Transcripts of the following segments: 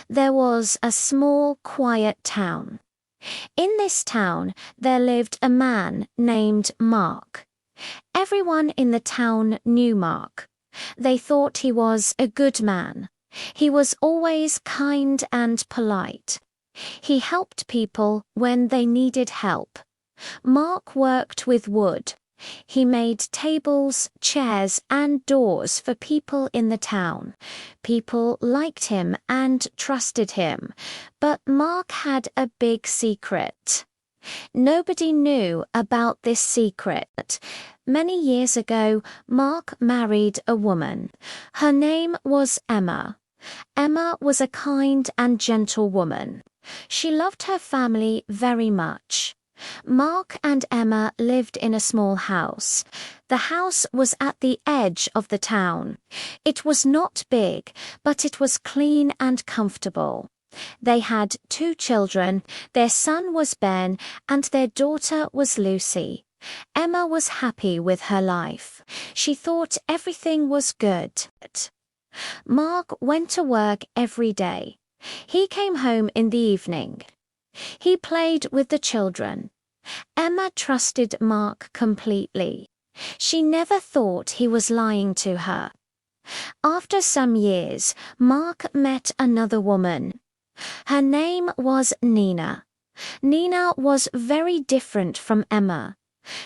There was a small, quiet town. In this town, there lived a man named Mark. Everyone in the town knew Mark. They thought he was a good man. He was always kind and polite. He helped people when they needed help. Mark worked with wood. He made tables, chairs, and doors for people in the town. People liked him and trusted him, but Mark had a big secret. Nobody knew about this secret. Many years ago, Mark married a woman. Her name was Emma. Emma was a kind and gentle woman. She loved her family very much. Mark and Emma lived in a small house. The house was at the edge of the town. It was not big, but it was clean and comfortable. They had 2 children. Their son was Ben, and their daughter was Lucy. Emma was happy with her life. She thought everything was good. Mark went to work every day. He came home in the evening. He played with the children. Emma trusted Mark completely. She never thought he was lying to her. After some years, Mark met another woman. Her name was Nina. Nina was very different from Emma.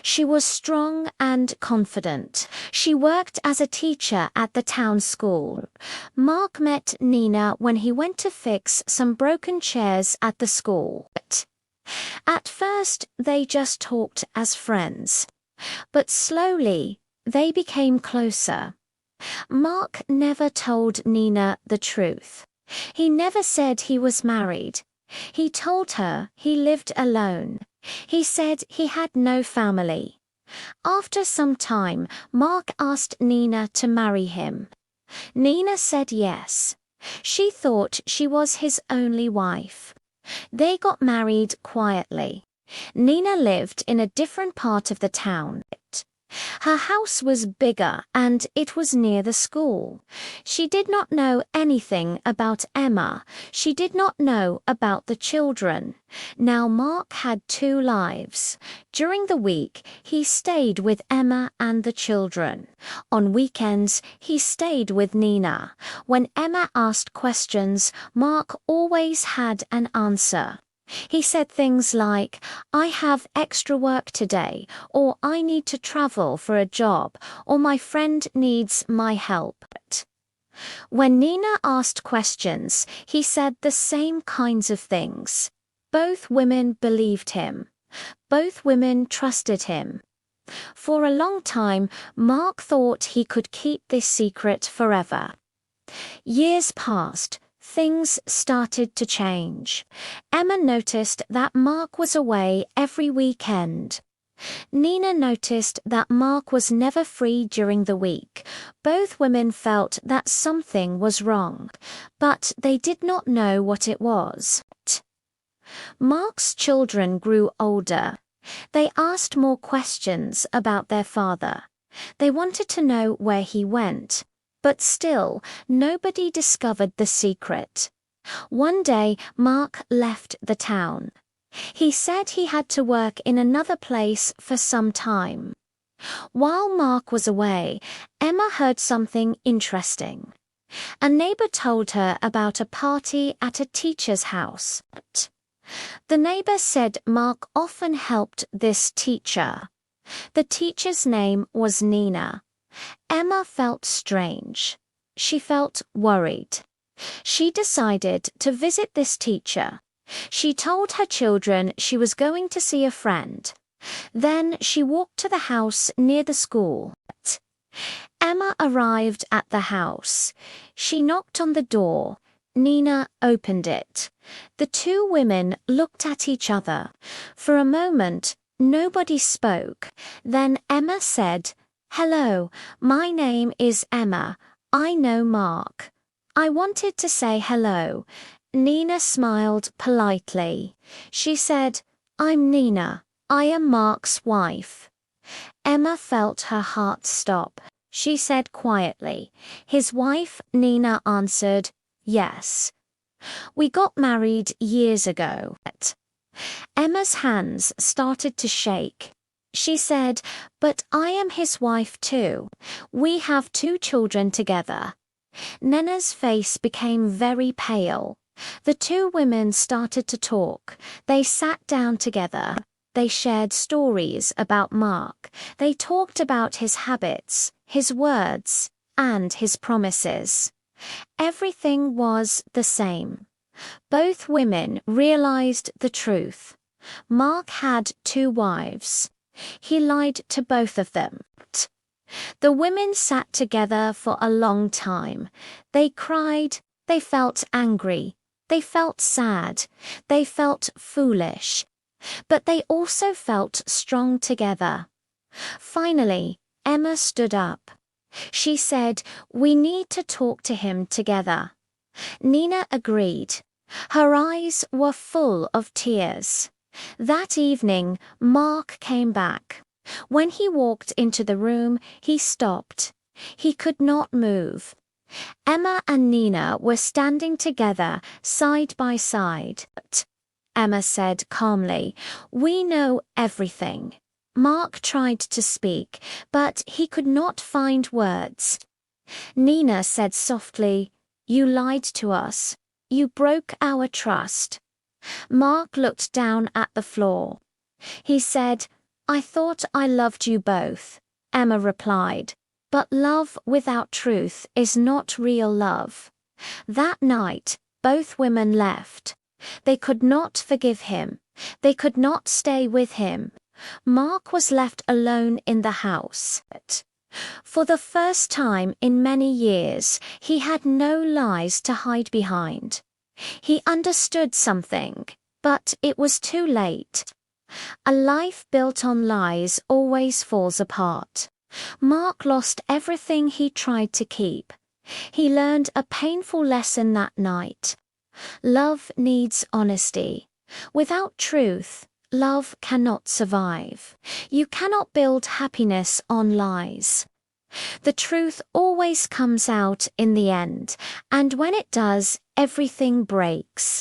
She was strong and confident. She worked as a teacher at the town school. Mark met Nina when he went to fix some broken chairs at the school. At first, they just talked as friends. But slowly, they became closer. Mark never told Nina the truth. He never said he was married. He told her he lived alone. He said he had no family. After some time, Mark asked Nina to marry him. Nina said yes. She thought she was his only wife. They got married quietly. Nina lived in a different part of the town. Her house was bigger and it was near the school. She did not know anything about Emma. She did not know about the children. Now Mark had 2 lives. During the week, he stayed with Emma and the children. On weekends, he stayed with Nina. When Emma asked questions, Mark always had an answer. He said things like, "I have extra work today," or "I need to travel for a job," or "My friend needs my help." When Nina asked questions, he said the same kinds of things. Both women believed him. Both women trusted him. For a long time, Mark thought he could keep this secret forever. Years passed. Things started to change. Emma noticed that Mark was away every weekend. Nina noticed that Mark was never free during the week. Both women felt that something was wrong, but they did not know what it was. Mark's children grew older. They asked more questions about their father. They wanted to know where he went. But still, nobody discovered the secret. One day, Mark left the town. He said he had to work in another place for some time. While Mark was away, Emma heard something interesting. A neighbor told her about a party at a teacher's house. The neighbor said Mark often helped this teacher. The teacher's name was Nina. Emma felt strange. She felt worried. She decided to visit this teacher. She told her children she was going to see a friend. Then she walked to the house near the school. Emma arrived at the house. She knocked on the door. Nina opened it. The 2 women looked at each other. For a moment, nobody spoke. Then Emma said, "Hello, my name is Emma. I know Mark." "I wanted to say hello." Nina smiled politely. She said, "I'm Nina. I am Mark's wife." Emma felt her heart stop. She said quietly, "His wife?" Nina answered, "Yes." We got married years ago. Emma's hands started to shake. She said, "But I am his wife too. We have 2 children together." Nena's face became very pale. The 2 women started to talk. They sat down together. They shared stories about Mark. They talked about his habits, his words, and his promises. Everything was the same. Both women realized the truth. Mark had 2 wives. He lied to both of them. The women sat together for a long time. They cried, they felt angry, they felt sad, they felt foolish. But they also felt strong together. Finally, Emma stood up. She said, "We need to talk to him together." Nina agreed. Her eyes were full of tears. That evening, Mark came back. When he walked into the room, he stopped. He could not move. Emma and Nina were standing together, side by side. Emma said calmly, "We know everything." Mark tried to speak, but he could not find words. Nina said softly, "You lied to us. You broke our trust." Mark looked down at the floor. He said, "I thought I loved you both," Emma replied. "But love without truth is not real love." That night, both women left. They could not forgive him. They could not stay with him. Mark was left alone in the house. For the first time in many years, he had no lies to hide behind. He understood something, but it was too late. A life built on lies always falls apart. Mark lost everything he tried to keep. He learned a painful lesson that night. Love needs honesty. Without truth, love cannot survive. You cannot build happiness on lies. The truth always comes out in the end, and when it does, everything breaks.